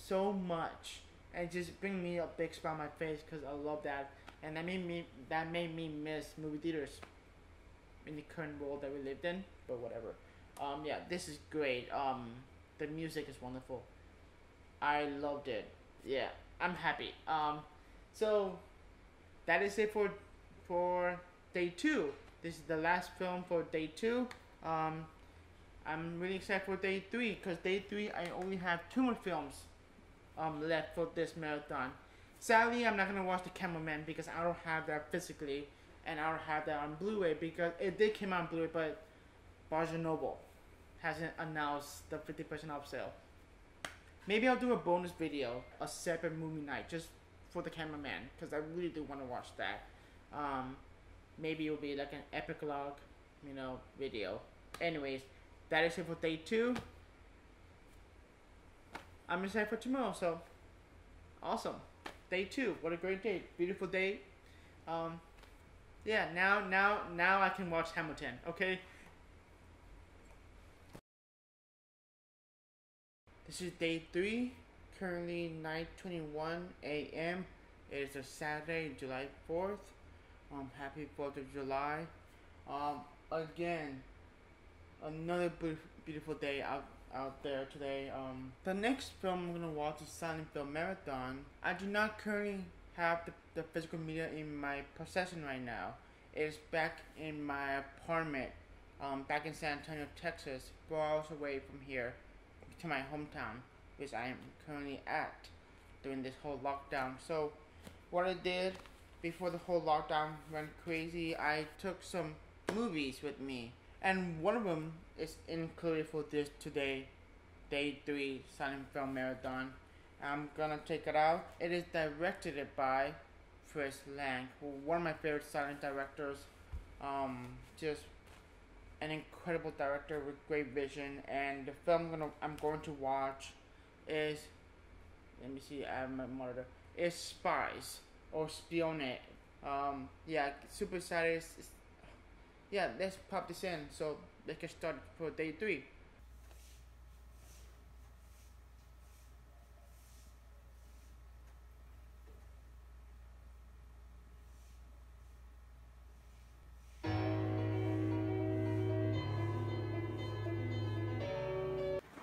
so much. And it just brings me a big smile on my face because I love that. And that made me miss movie theaters in the current world that we lived in. But whatever. Yeah, this is great. The music is wonderful. I loved it. Yeah, I'm happy. So that is it for day 2. This is the last film for day 2. I'm really excited for day 3 because day 3 I only have 2 more films left for this marathon. Sadly, I'm not gonna watch The Cameraman because I don't have that physically, and I don't have that on Blu-ray because it did come out on Blu-ray, but Barnes & Noble hasn't announced the 50% off sale. Maybe I'll do a bonus video, a separate movie night, just for The Cameraman, because I really do want to watch that. Maybe it'll be like an epilogue, you know, video. Anyways, that is it for day 2. I'm excited for tomorrow, so awesome. Day 2, what a great day, beautiful day. Yeah, now I can watch Hamilton, okay? This is day 3, currently 9:21 a.m. It is a Saturday, July 4th. Happy 4th of July. Again, another beautiful day out there today. The next film I'm gonna watch is Silent Film Marathon. I do not currently have the physical media in my possession right now. It is back in my apartment, back in San Antonio, Texas, 4 hours away from here, to my hometown, which I am currently at during this whole lockdown. So what I did before the whole lockdown went crazy, I took some movies with me, and one of them is included for this today, day 3 Silent Film Marathon. I'm gonna take it out. It is directed by Chris Lang, one of my favorite silent directors. Just an incredible director with great vision, and the film I'm going to watch is, let me see, I have my monitor, is Spies or Spionate. Yeah, super excited. Yeah, let's pop this in. So let's get started for day 3.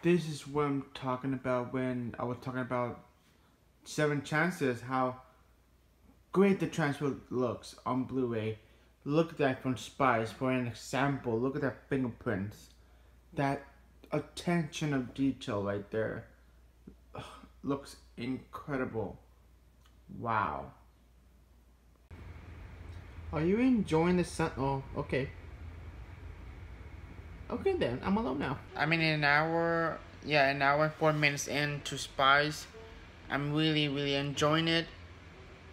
This is what I'm talking about when I was talking about 7 chances, how great the transfer looks on Blu-ray. Look at that from Spies for an example. Look at that fingerprints. That attention of detail right there. Ugh, looks incredible. Wow. Are you enjoying the sun? Oh, okay. Okay then, I'm alone now. I mean, an hour and 4 minutes into Spies. I'm really enjoying it.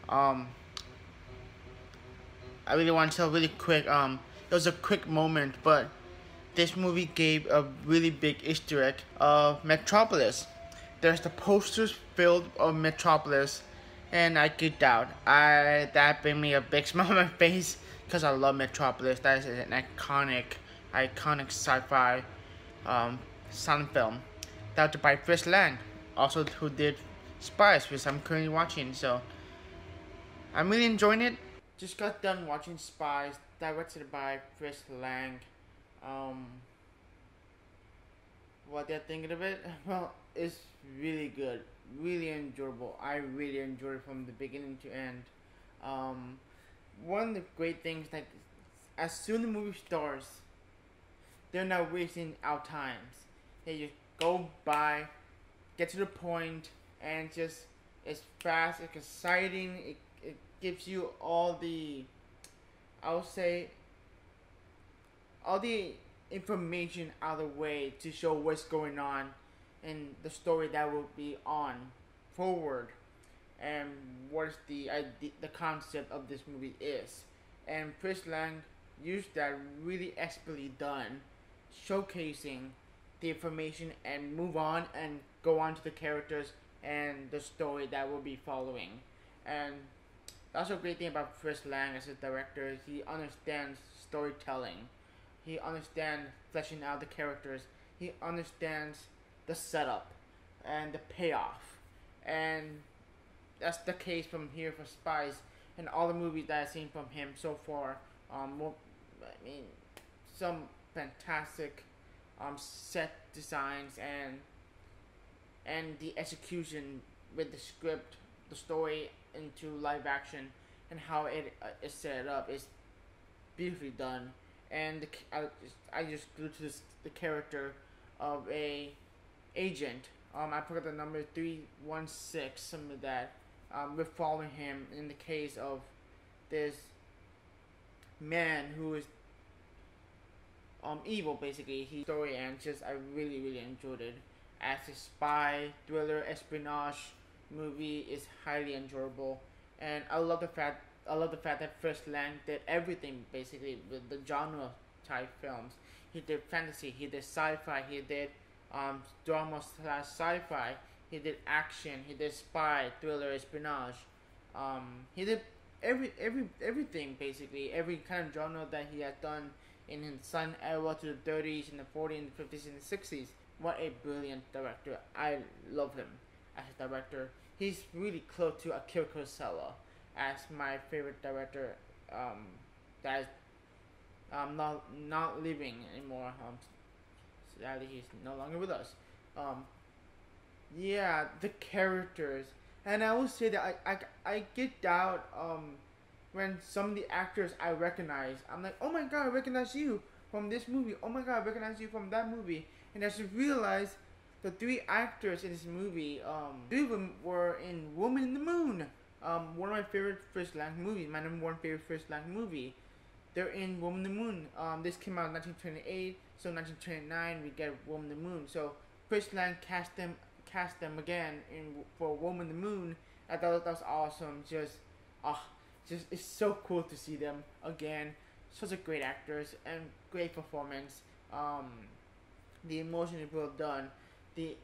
I really want to tell really quick, it was a quick moment, but this movie gave a really big Easter egg of Metropolis. There's the posters filled of Metropolis, and I geeked out. That gave me a big smile on my face, because I love Metropolis. That is an iconic sci-fi silent film. That was by Chris Lang, also who did Spies, which I'm currently watching, so I'm really enjoying it. Just got done watching Spies, directed by Chris Lang. What they're thinking of it? Well, it's really good, really enjoyable. I really enjoyed it from the beginning to end. One of the great things, like, as soon as the movie starts, they're not wasting our times. They just go by, get to the point, and just, it's fast, it's exciting, it gives you all the, I would say, all the information out of the way to show what's going on in the story that will be on forward, and what is the concept of this movie is. And Chris Lang used that really expertly done, showcasing the information and move on and go on to the characters and the story that will be following. And that's a great thing about Chris Lang as a director. He understands storytelling. He understands fleshing out the characters. He understands the setup and the payoff. And that's the case from here for Spies and all the movies that I've seen from him so far. Some fantastic set designs and the execution with the script, the story into live action, and how it is set up is beautifully done. And I just grew to the character of a agent. I forgot the number, 316, something like that. We're following him in the case of this man who is evil, basically. His story, and just I really enjoyed it. As a spy thriller espionage movie, is highly enjoyable, and I love the fact that Chris Lang did everything basically with the genre type films. He did fantasy, he did sci-fi, he did drama / sci-fi, he did action, he did spy, thriller, espionage. He did everything basically, every kind of genre that he had done in his silent era to the 30s and the 40s and the 50s and the 60s. What a brilliant director. I love him as a director. He's really close to Akira Kurosawa as my favorite director, that is not living anymore. Sadly, he's no longer with us. Yeah, the characters, and I will say that I get out when some of the actors I recognize. I'm like, oh my god, I recognize you from this movie. Oh my god, I recognize you from that movie. And I should realize the 3 actors in this movie, 3 of them were in Woman in the Moon. One of my favorite Chris Lang movies, my number 1 favorite Chris Lang movie. They're in Woman in the Moon. This came out in 1928, so 1929 we get Woman in the Moon. So Chris Lang cast them again for Woman in the Moon. I thought that was awesome. Just it's so cool to see them again. Such a great actors and great performance. The emotion is well done. You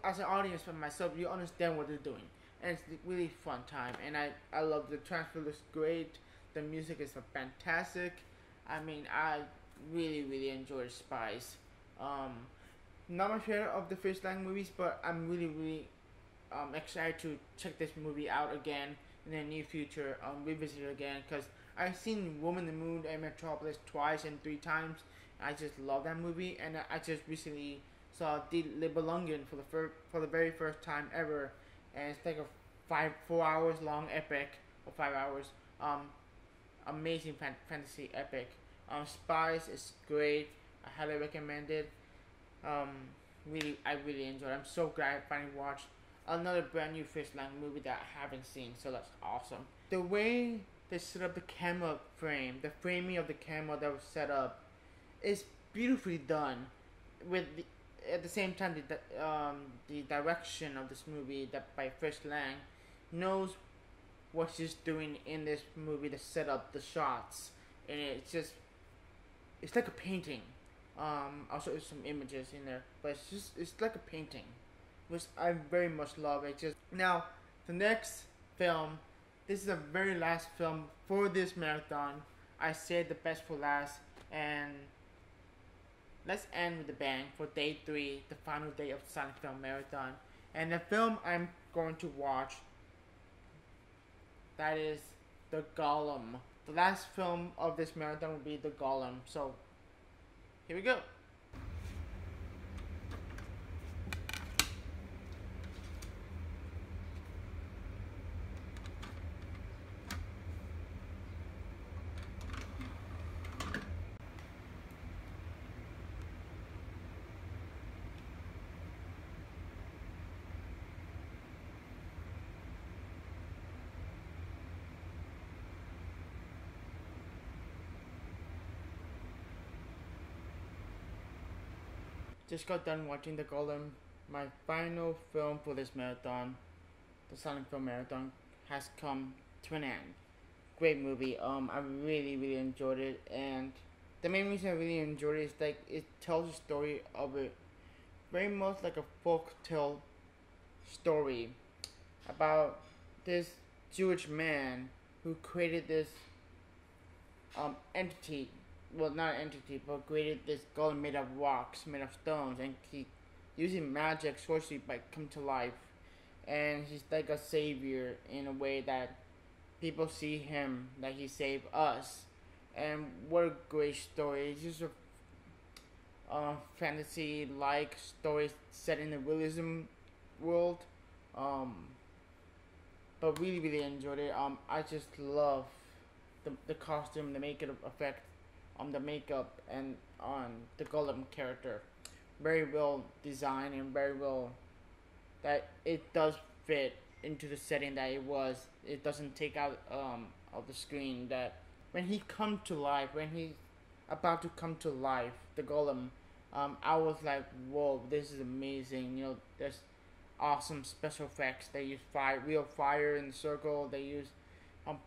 as an audience for myself, you understand what they're doing, and it's a really fun time. And I love the transfer looks great. The music is fantastic. I mean, I really enjoyed Spies. Not my favorite of the Fish Lang movies, but I'm really excited to check this movie out again in the near future. Revisit it again because I've seen Woman in the Moon and Metropolis twice and 3 times. I just love that movie, and I just recently saw Die Libelungen for the very first time ever, and it's like a 4 hours long epic, or 5 hours. Amazing fantasy epic. Spies is great. I highly recommend it. I really enjoyed it. I'm so glad I finally watched another brand new Fish Lang movie that I haven't seen, so that's awesome. The way they set up the camera frame, the framing of the camera that was set up, is beautifully done. At the same time, the direction of this movie that by Fish Lang knows what she's doing in this movie to set up the shots, and it's like a painting. I'll show you some images in there, but it's like a painting, which I very much love. Now the next film, this is the very last film for this marathon. I saved the best for last, and let's end with a bang for day 3, the final day of the silent film marathon. And the film I'm going to watch, that is The Golem. The last film of this marathon will be The Golem. So here we go. Just got done watching The Golem, my final film for this marathon. The silent film marathon has come to an end. Great movie. I really enjoyed it, and the main reason I really enjoyed it is like it tells a story of it, very much like a folk tale story about this Jewish man who created this entity, well, not an entity, but created this golem made of rocks, made of stones, and he, using magic, sorcery, come to life. And he's like a savior in a way that people see him, that he saved us. And what a great story. It's just a fantasy-like story set in the realism world. But really enjoyed it. I just love the costume, the makeup effect, the makeup, and on the golem character. Very well designed, and very well that it does fit into the setting that it was. It doesn't take out of the screen. That when he come to life, when he's about to come to life, the golem, I was like, whoa, this is amazing. You know, there's awesome special effects. They use real fire in the circle. They use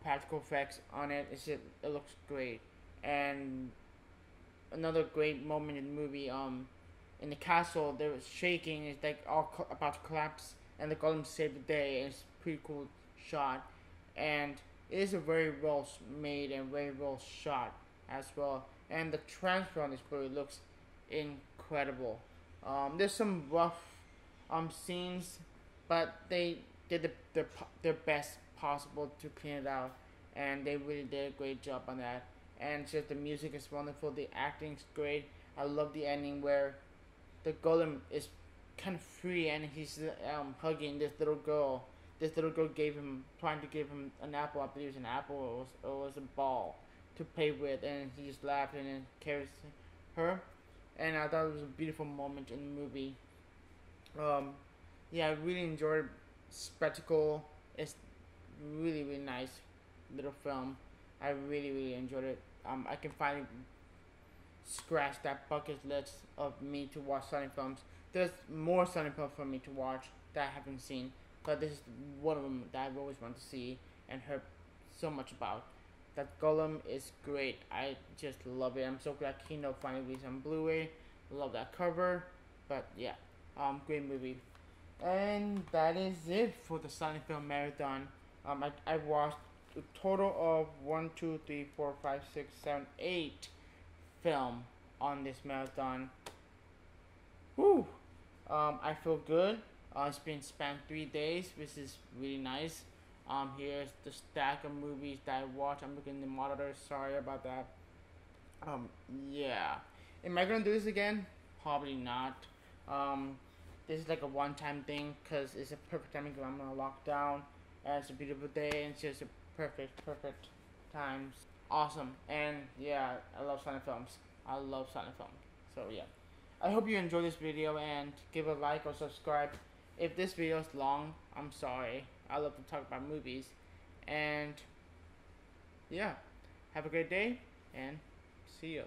practical effects on it. It looks great. And another great moment in the movie, in the castle, there was shaking. It's like all about to collapse, and the golem saved the day. And it's a pretty cool shot, and it is a very well made and very well shot as well. And the transfer on this movie looks incredible. There's some rough scenes, but they did their best possible to clean it out, and they really did a great job on that. And just the music is wonderful, the acting is great. I love the ending where the golem is kind of free, and he's hugging this little girl. This little girl trying to give him an apple. I believe it was an apple, or it was a ball to play with, and he just laughed and then carries her. And I thought it was a beautiful moment in the movie. Yeah, I really enjoyed Spectacle. It's really nice little film. I really enjoyed it. I can finally scratch that bucket list of me to watch silent films. There's more silent films for me to watch that I haven't seen, but this is one of them that I've always wanted to see and heard so much about. That Golem is great. I just love it. I'm so glad Kino finally released on Blu-ray. Love that cover. But yeah, great movie. And that is it for the silent film marathon. I watched a total of 1, 2, 3, 4, 5, 6, 7, 8 film on this marathon. Woo! I feel good. It's been spent 3 days, which is really nice. Here's the stack of movies that I watched. I'm looking at the monitor. Sorry about that. Yeah. Am I gonna do this again? Probably not. This is like a one-time thing because it's a perfect timing because I'm gonna lock down. And it's a beautiful day and it's just a perfect times. Awesome. And yeah, I love silent films. I love silent films. So yeah. I hope you enjoyed this video and give a like or subscribe. If this video is long, I'm sorry. I love to talk about movies. And yeah, have a great day and see you.